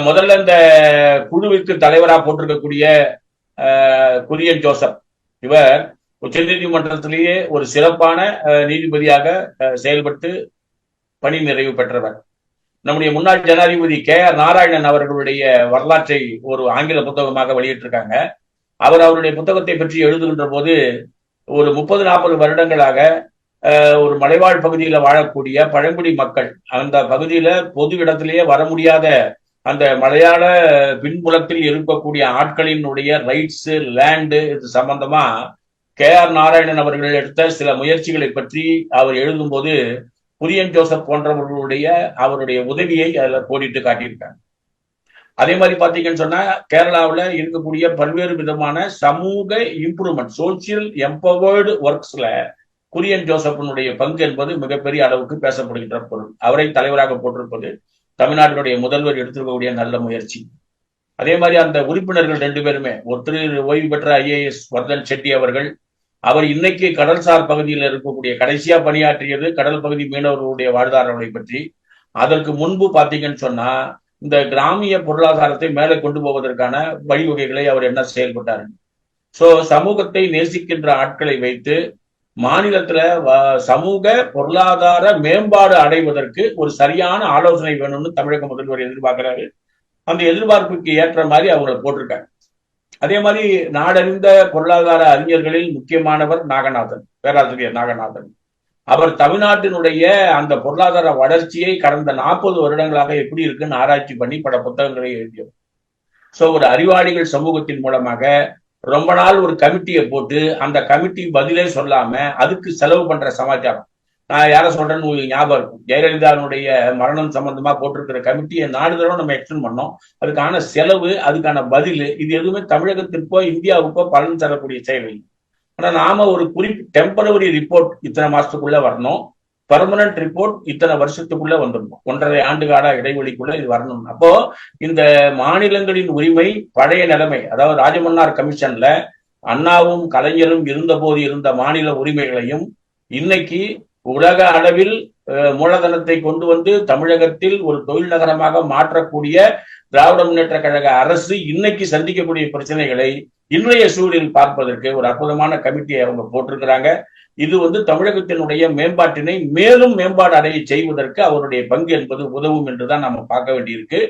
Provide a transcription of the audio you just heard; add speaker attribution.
Speaker 1: முதல்ல இந்த குழுவிற்கு தலைவரா போட்டிருக்கக்கூடிய குரியன் ஜோசப், இவர் உச்ச நீதிமன்றத்திலேயே ஒரு சிறப்பான நீதிபதியாக செயல்பட்டு பணி நிறைவு பெற்றவர். நம்முடைய முன்னாள் ஜனாதிபதி KR நாராயணன் அவர்களுடைய வரலாற்றை ஒரு ஆங்கில புத்தகமாக வெளியிட்டிருக்காங்க. அவருடைய புத்தகத்தை பற்றி எழுதுகின்ற போது ஒரு 30-40 வருடங்களாக ஒரு மலைவாழ் பகுதியில வாழக்கூடிய பழங்குடி மக்கள், அந்த பகுதியில பொது இடத்திலேயே வர முடியாத அந்த மலையாள பின்புலத்தில் இருக்கக்கூடிய ஆட்களினுடைய ரைட்ஸ், லேண்டு, இது சம்பந்தமா KR நாராயணன் அவர்கள் எடுத்த சில முயற்சிகளை பற்றி அவர் எழுதும்போது குரியன் ஜோசப் போன்றவர்களுடைய அவருடைய உதவியை அதுல கோடிட்டு காட்டியிருக்காங்க. அதே மாதிரி பாத்தீங்கன்னு சொன்னா கேரளாவில் இருக்கக்கூடிய பல்வேறு விதமான சமூக இம்ப்ரூவ்மெண்ட், சோசியல் எம்பவர்டு ஒர்க்ஸ்ல குரியன் ஜோசப்பினுடைய பங்கு என்பது மிகப்பெரிய அளவுக்கு பேசப்படுகின்ற பொருள். அவரை தலைவராக போட்டிருப்பது தமிழ்நாட்டினுடைய முதல்வர் எடுத்திருக்கக்கூடிய நல்ல முயற்சி. அதே மாதிரி அந்த உறுப்பினர்கள் 2 பேருமே, ஒருத்தர் ஓய்வு பெற்ற IAS வர்தன் செட்டி அவர்கள், அவர் இன்னைக்கு கடல்சார் பகுதியில் இருக்கக்கூடிய கடைசியா பணியாற்றியது கடல் பகுதி மீனவர்களுடைய வாழ்வாதாரங்களை பற்றி. அதற்கு முன்பு பாத்தீங்கன்னு சொன்னா இந்த கிராமிய பொருளாதாரத்தை மேலே கொண்டு போவதற்கான வழிவகைகளை அவர் என்ன செயல்பட்டார். சோ சமூகத்தை நேசிக்கின்ற ஆட்களை வைத்து மாநிலத்துல சமூக பொருளாதார மேம்பாடு அடைவதற்கு ஒரு சரியான ஆலோசனை வேணும்னு தமிழக முதல்வர் எதிர்பார்க்கிறாரு. அந்த எதிர்பார்ப்புக்கு ஏற்ற மாதிரி அவங்களை போட்டிருக்காங்க. அதே மாதிரி நாடறிந்த பொருளாதார அறிஞர்களில் முக்கியமானவர் நாகநாதன், பேராசிரியர் நாகநாதன். அவர் தமிழ்நாட்டினுடைய அந்த பொருளாதார வளர்ச்சியை கடந்த 40 வருடங்களாக எப்படி இருக்குன்னு ஆராய்ச்சி பண்ணி பல புத்தகங்களை எழுதியவர். சோ ஒரு அறிவாளிகள் சமூகத்தின் மூலமாக ரொம்ப நாள் ஒரு கமிட்டியை போட்டு அந்த கமிட்டி பதிலே சொல்லாம அதுக்கு செலவு பண்ற சமாச்சாரம். நான் யார சொல்றேன்னு உங்களுக்கு ஞாபகம் இருக்கும், ஜெயலலிதாவுடைய மரணம் சம்பந்தமா போட்டிருக்கிற கமிட்டியை 4 தடவை நம்ம எக்ஸ்டெண்ட் பண்ணோம். அதுக்கான செலவு, அதுக்கான பதில், இது எதுவுமே தமிழகத்திற்கோ இந்தியாவுக்கோ பலன் தரக்கூடிய செயல். ஆனா நாம ஒரு டெம்பரவரி ரிப்போர்ட் இத்தனை மாசத்துக்குள்ள வரணும், பெர்மனன்ட் ரிப்போர்ட் இத்தனை வருஷத்துக்குள்ள வந்துடணும், 1.5 ஆண்டு கால இடைவெளிக்குள்ள இது வரணும். அப்போ இந்த மாநிலங்களின் உரிமை பழைய நிலைமை, அதாவது ராஜமன்னார் கமிஷன்ல அண்ணாவும் கலைஞரும் இருந்த போது இருந்த மாநில உரிமைகளையும் இன்னைக்கு உலக அளவில் மூலதனத்தை கொண்டு வந்து தமிழகத்தில் ஒரு தொழில் நகரமாக மாற்றக்கூடிய திராவிட முன்னேற்ற கழக அரசு இன்னைக்கு சந்திக்கக்கூடிய பிரச்சனைகளை இன்றைய சூழலில் பார்ப்பதற்கு ஒரு அற்புதமான கமிட்டியை அவங்க போட்டிருக்கிறாங்க. இது தமிழகத்தினுடைய மேம்பாட்டினை மேலும் மேம்பாடு அடைய செய்வதற்கு அவருடைய பங்கு என்பது உதவும் என்றுதான் நம்ம பார்க்க வேண்டியிருக்கு.